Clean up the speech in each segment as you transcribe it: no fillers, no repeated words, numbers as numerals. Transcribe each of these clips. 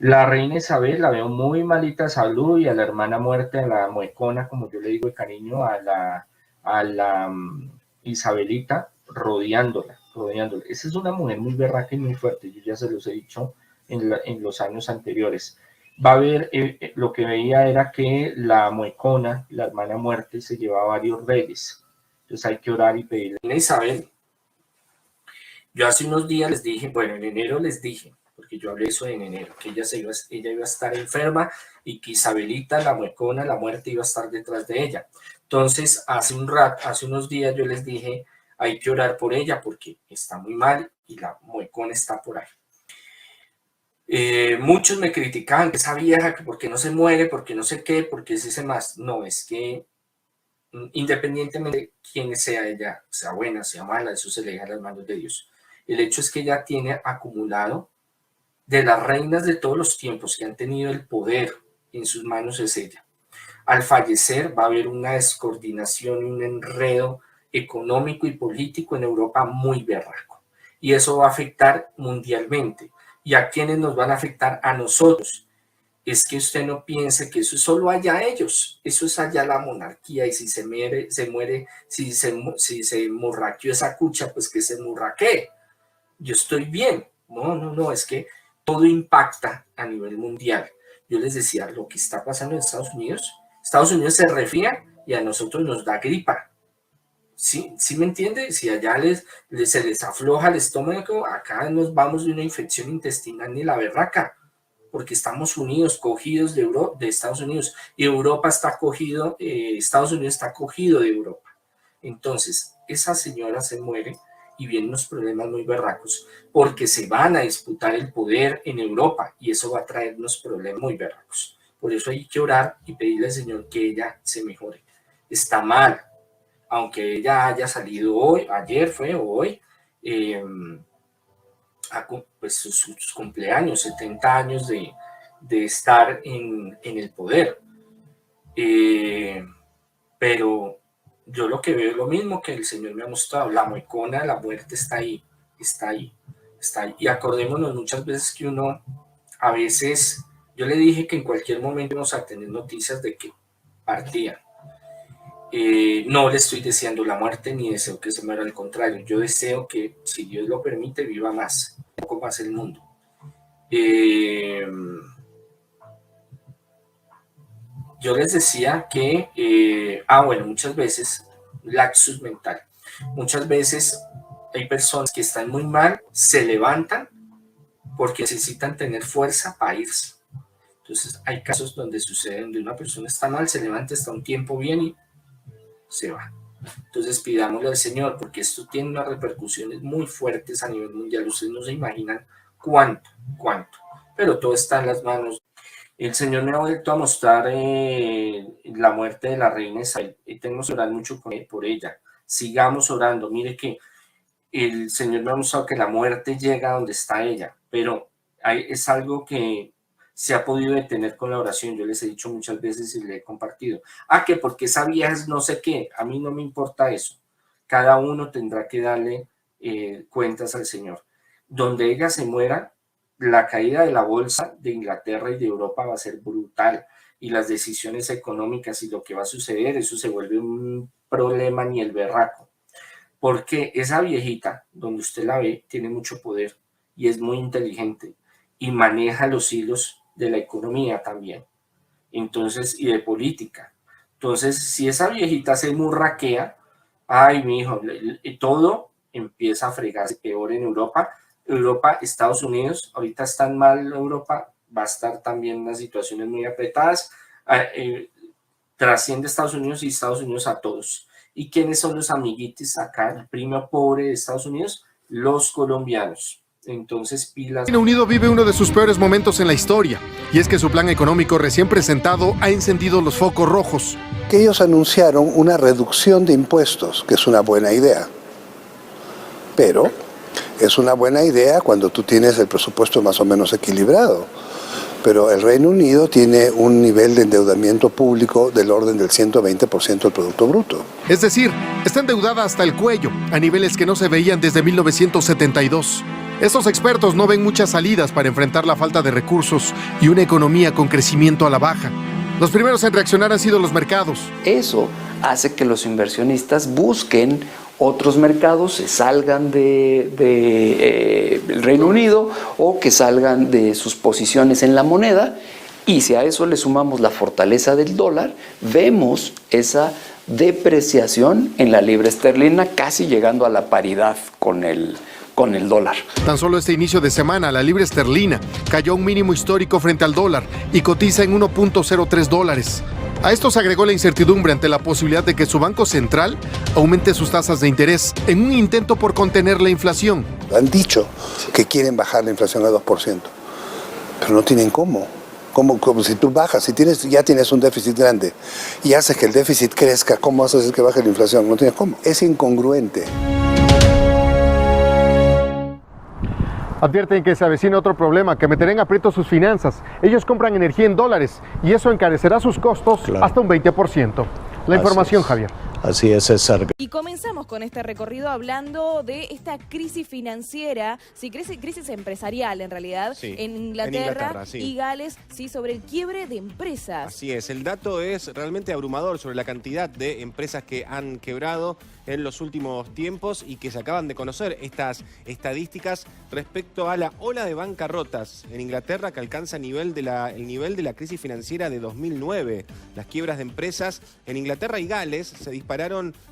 La reina Isabel la veo muy malita de salud y a la hermana muerte, a la muecona, como yo le digo de cariño, a la Isabelita, rodeándola. Esa es una mujer muy berraca y muy fuerte, yo ya se los he dicho en los años anteriores. Va a ver, lo que veía era que la muecona, la hermana muerte, se llevaba varios reyes. Entonces hay que orar y pedirle a Isabel. Yo hace unos días les dije, bueno, en enero les dije, porque yo hablé eso en enero, que ella iba a estar enferma y que Isabelita, la muecona, la muerte, iba a estar detrás de ella. Entonces, hace unos días yo les dije, hay que orar por ella porque está muy mal y la muecona está por ahí. Muchos me criticaban que esa vieja, que por qué no se muere, por qué no sé qué, por qué es ese más. No, es que independientemente de quién sea ella, sea buena, sea mala, eso se le deja a las manos de Dios. El hecho es que ella tiene acumulado de las reinas de todos los tiempos que han tenido el poder en sus manos es ella. Al fallecer va a haber una descoordinación y un enredo económico y político en Europa muy berraco. Y eso va a afectar mundialmente. ¿Y a quiénes nos van a afectar? A nosotros. Es que usted no piense que eso es solo allá ellos, eso es allá la monarquía, y si se muere, si se murraqueó esa cucha, pues que se murraquee. Yo estoy bien. No, es que todo impacta a nivel mundial. Yo les decía, lo que está pasando en Estados Unidos se resfría y a nosotros nos da gripa. ¿Sí me entiende? Si allá se les afloja el estómago, acá nos vamos de una infección intestinal ni la berraca, porque estamos unidos, cogidos de Estados Unidos, y Europa está cogido, Estados Unidos está cogido de Europa. Entonces, esa señora se muere y vienen unos problemas muy berracos, porque se van a disputar el poder en Europa, y eso va a traer unos problemas muy berracos. Por eso hay que orar y pedirle al Señor que ella se mejore. Está mal, aunque ella haya salido hoy, ayer fue o hoy, pues sus cumpleaños, 70 años de estar en el poder. Pero yo lo que veo es lo mismo que el Señor me ha mostrado. La muecona, la muerte está ahí. Y acordémonos muchas veces que uno, a veces, yo le dije que en cualquier momento vamos a tener noticias de que partía. No le estoy deseando la muerte ni deseo que se muera, al contrario, yo deseo que, si Dios lo permite, viva más, un poco más el mundo. Yo les decía que, muchas veces, lapsus mental, muchas veces hay personas que están muy mal, se levantan porque necesitan tener fuerza para irse. Entonces hay casos donde sucede, donde una persona está mal, se levanta, está un tiempo bien y se va. Entonces pidámosle al Señor, porque esto tiene unas repercusiones muy fuertes a nivel mundial. Ustedes no se imaginan cuánto, pero todo está en las manos. El Señor me ha vuelto a mostrar la muerte de la reina Isabel, y tenemos que orar mucho por ella. Sigamos orando. Mire que el Señor me ha mostrado que la muerte llega donde está ella, pero es algo que se ha podido detener con la oración. Yo les he dicho muchas veces y le he compartido. Que porque esa vieja es no sé qué, a mí no me importa eso. Cada uno tendrá que darle cuentas al Señor. Donde ella se muera, la caída de la bolsa de Inglaterra y de Europa va a ser brutal, y las decisiones económicas y lo que va a suceder, eso se vuelve un problema ni el berraco, porque esa viejita, donde usted la ve, tiene mucho poder y es muy inteligente y maneja los hilos de la economía también, entonces, y de política. Entonces, si esa viejita se murraquea, mi hijo, todo empieza a fregarse peor en Europa. Estados Unidos, ahorita están mal Europa, va a estar también en unas situaciones muy apretadas, trasciende Estados Unidos y Estados Unidos a todos. ¿Y quiénes son los amiguitos acá, el primo pobre de Estados Unidos? Los colombianos. Entonces, pilas. Reino Unido vive uno de sus peores momentos en la historia, y es que su plan económico recién presentado ha encendido los focos rojos. Que ellos anunciaron una reducción de impuestos, que es una buena idea, pero es una buena idea cuando tú tienes el presupuesto más o menos equilibrado. Pero el Reino Unido tiene un nivel de endeudamiento público del orden del 120% del Producto Bruto. Es decir, está endeudada hasta el cuello, a niveles que no se veían desde 1972. Estos expertos no ven muchas salidas para enfrentar la falta de recursos y una economía con crecimiento a la baja. Los primeros en reaccionar han sido los mercados. Eso hace que los inversionistas busquen otros mercados, se salgan del Reino Unido o que salgan de sus posiciones en la moneda, y si a eso le sumamos la fortaleza del dólar, vemos esa depreciación en la libra esterlina casi llegando a la paridad con el dólar. Tan solo este inicio de semana, la libra esterlina cayó a un mínimo histórico frente al dólar y cotiza en 1.03 dólares. A esto se agregó la incertidumbre ante la posibilidad de que su Banco Central aumente sus tasas de interés en un intento por contener la inflación. Han dicho que quieren bajar la inflación a 2%, pero no tienen cómo. Como si tú bajas, si ya tienes un déficit grande y haces que el déficit crezca, ¿cómo haces que baje la inflación? No tienes cómo. Es incongruente. Advierten que se avecina otro problema que meterá en aprieto sus finanzas. Ellos compran energía en dólares y eso encarecerá sus costos hasta un 20%. La información, Javier. Así es, César. Y comenzamos con este recorrido hablando de esta crisis financiera, crisis empresarial en realidad, sí, en Inglaterra sí. Y Gales, sí, sobre el quiebre de empresas. Así es, el dato es realmente abrumador sobre la cantidad de empresas que han quebrado en los últimos tiempos y que se acaban de conocer estas estadísticas respecto a la ola de bancarrotas en Inglaterra que alcanza el nivel de la crisis financiera de 2009. Las quiebras de empresas en Inglaterra y Gales se dispararon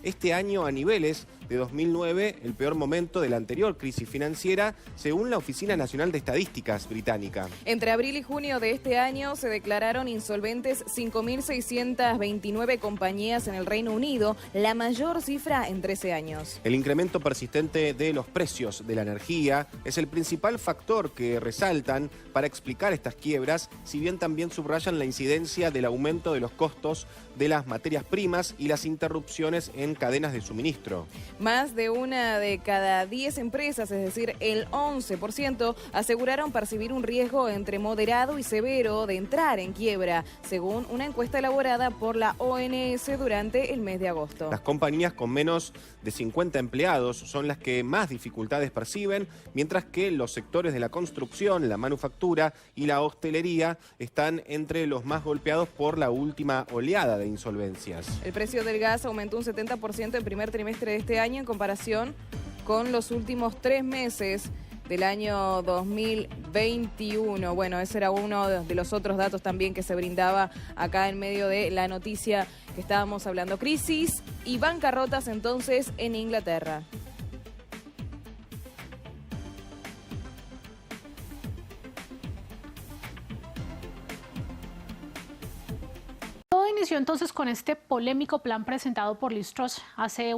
este año a niveles de 2009, el peor momento de la anterior crisis financiera, según la Oficina Nacional de Estadísticas británica. Entre abril y junio de este año se declararon insolventes 5.629 compañías en el Reino Unido, la mayor cifra en 13 años. El incremento persistente de los precios de la energía es el principal factor que resaltan para explicar estas quiebras, si bien también subrayan la incidencia del aumento de los costos de las materias primas y las interrupciones en cadenas de suministro. Más de una de cada 10 empresas, es decir, el 11%, aseguraron percibir un riesgo entre moderado y severo de entrar en quiebra, según una encuesta elaborada por la ONS durante el mes de agosto. Las compañías con menos de 50 empleados son las que más dificultades perciben, mientras que los sectores de la construcción, la manufactura y la hostelería están entre los más golpeados por la última oleada de insolvencias. El precio del gas aumentó un 70% en primer trimestre de este año en comparación con los últimos 3 meses del año 2021. Bueno, ese era uno de los otros datos también que se brindaba acá en medio de la noticia que estábamos hablando. Crisis y bancarrotas entonces en Inglaterra. Todo inició entonces con este polémico plan presentado por Liz Truss hace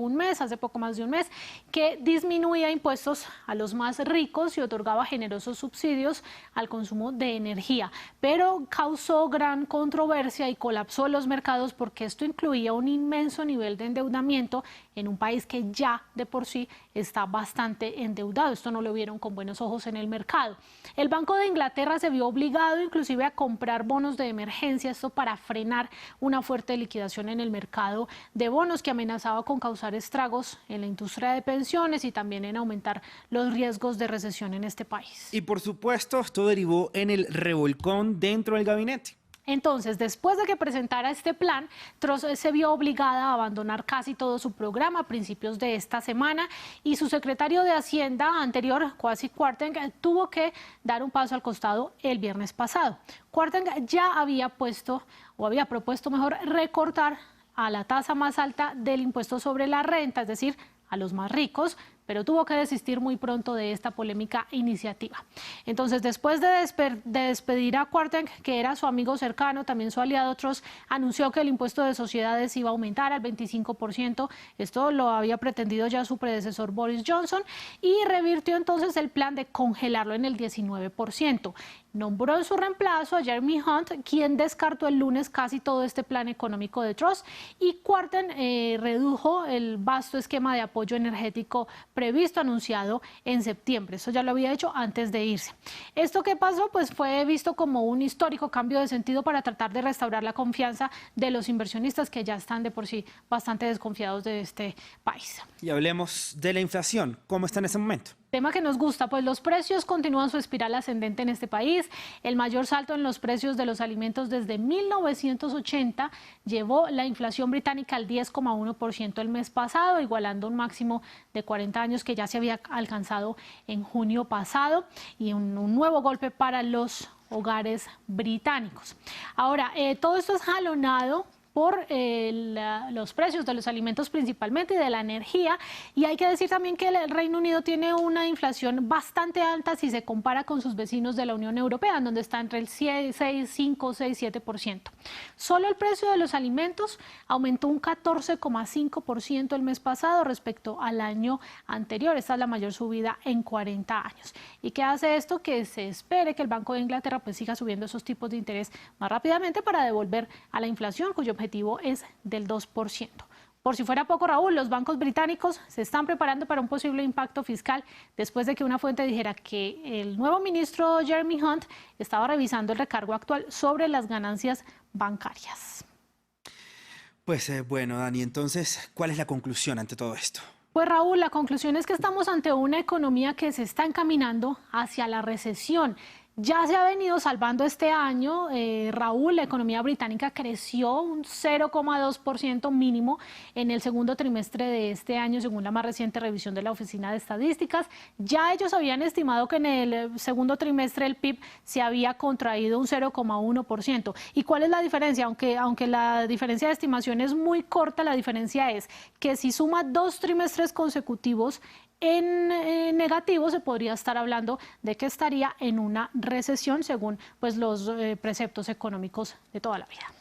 poco más de un mes, que disminuía impuestos a los más ricos y otorgaba generosos subsidios al consumo de energía, pero causó gran controversia y colapsó los mercados porque esto incluía un inmenso nivel de endeudamiento en un país que ya de por sí está bastante endeudado. Esto no lo vieron con buenos ojos en el mercado. El Banco de Inglaterra se vio obligado inclusive a comprar bonos de emergencia, esto para frenar una fuerte liquidación en el mercado de bonos que amenazaba con causar estragos en la industria de pensiones y también en aumentar los riesgos de recesión en este país. Y por supuesto, esto derivó en el revolcón dentro del gabinete. Entonces, después de que presentara este plan, Truss se vio obligada a abandonar casi todo su programa a principios de esta semana y su secretario de Hacienda anterior, Kwasi Kwarteng, tuvo que dar un paso al costado el viernes pasado. Kwarteng ya había propuesto mejor recortar a la tasa más alta del impuesto sobre la renta, es decir, a los más ricos, pero tuvo que desistir muy pronto de esta polémica iniciativa. Entonces, después de despedir a Kwarteng, que era su amigo cercano, también su aliado, Truss anunció que el impuesto de sociedades iba a aumentar al 25%. Esto lo había pretendido ya su predecesor Boris Johnson y revirtió entonces el plan de congelarlo en el 19%. Nombró en su reemplazo a Jeremy Hunt, quien descartó el lunes casi todo este plan económico de Truss, y Kwarteng redujo el vasto esquema de apoyo energético previsto, anunciado en septiembre. Eso ya lo había hecho antes de irse. Esto que pasó pues fue visto como un histórico cambio de sentido para tratar de restaurar la confianza de los inversionistas que ya están de por sí bastante desconfiados de este país. Y hablemos de la inflación. ¿Cómo está en este momento? Tema que nos gusta, pues los precios continúan su espiral ascendente en este país. El mayor salto en los precios de los alimentos desde 1980 llevó la inflación británica al 10,1% el mes pasado, igualando un máximo de 40 años que ya se había alcanzado en junio pasado, y un nuevo golpe para los hogares británicos. Ahora, todo esto es jalonado por los precios de los alimentos principalmente y de la energía, y hay que decir también que el Reino Unido tiene una inflación bastante alta si se compara con sus vecinos de la Unión Europea, en donde está entre el 6, 5, 6, 7%. Solo el precio de los alimentos aumentó un 14,5% el mes pasado respecto al año anterior. Esta es la mayor subida en 40 años. ¿Y qué hace esto? Que se espere que el Banco de Inglaterra pues siga subiendo esos tipos de interés más rápidamente para devolver a la inflación, cuyo objetivo es del 2%. Por si fuera poco, Raúl, los bancos británicos se están preparando para un posible impacto fiscal después de que una fuente dijera que el nuevo ministro Jeremy Hunt estaba revisando el recargo actual sobre las ganancias bancarias. Pues bueno, Dani, entonces, ¿cuál es la conclusión ante todo esto? Pues Raúl, la conclusión es que estamos ante una economía que se está encaminando hacia la recesión. Ya se ha venido salvando este año, Raúl, la economía británica creció un 0,2% mínimo en el segundo trimestre de este año, según la más reciente revisión de la Oficina de Estadísticas. Ya ellos habían estimado que en el segundo trimestre el PIB se había contraído un 0,1%. ¿Y cuál es la diferencia? Aunque la diferencia de estimación es muy corta, la diferencia es que si suma 2 trimestres consecutivos en negativo, se podría estar hablando de que estaría en una recesión según pues, los preceptos económicos de toda la vida.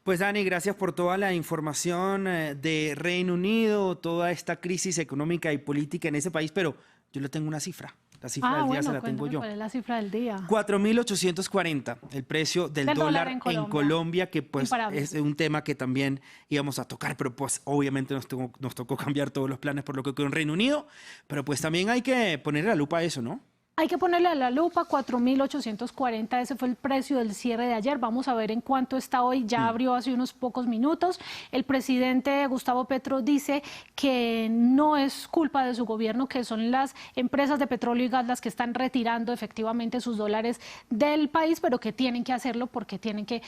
Pues Dani, gracias por toda la información de Reino Unido, toda esta crisis económica y política en ese país, pero yo le tengo una cifra. La cifra del día se la tengo yo. ¿Cuál es la cifra del día? 4.840, el precio del dólar en Colombia, que pues es un tema que también íbamos a tocar, pero pues obviamente nos tocó cambiar todos los planes por lo que quedó en Reino Unido, pero pues también hay que ponerle la lupa a eso, ¿no? Hay que ponerle a la lupa, 4.840, ese fue el precio del cierre de ayer. Vamos a ver en cuánto está hoy, ya abrió hace unos pocos minutos. El presidente Gustavo Petro dice que no es culpa de su gobierno, que son las empresas de petróleo y gas las que están retirando efectivamente sus dólares del país, pero que tienen que hacerlo porque tienen que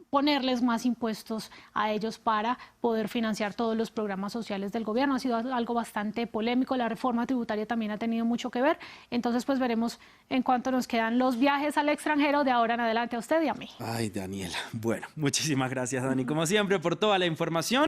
ponerles más impuestos a ellos para poder financiar todos los programas sociales del gobierno. Ha sido algo bastante polémico, la reforma tributaria también ha tenido mucho que ver, entonces pues veremos en cuánto nos quedan los viajes al extranjero de ahora en adelante a usted y a mí. Ay, Daniela. Bueno, muchísimas gracias, Dani, como siempre, por toda la información.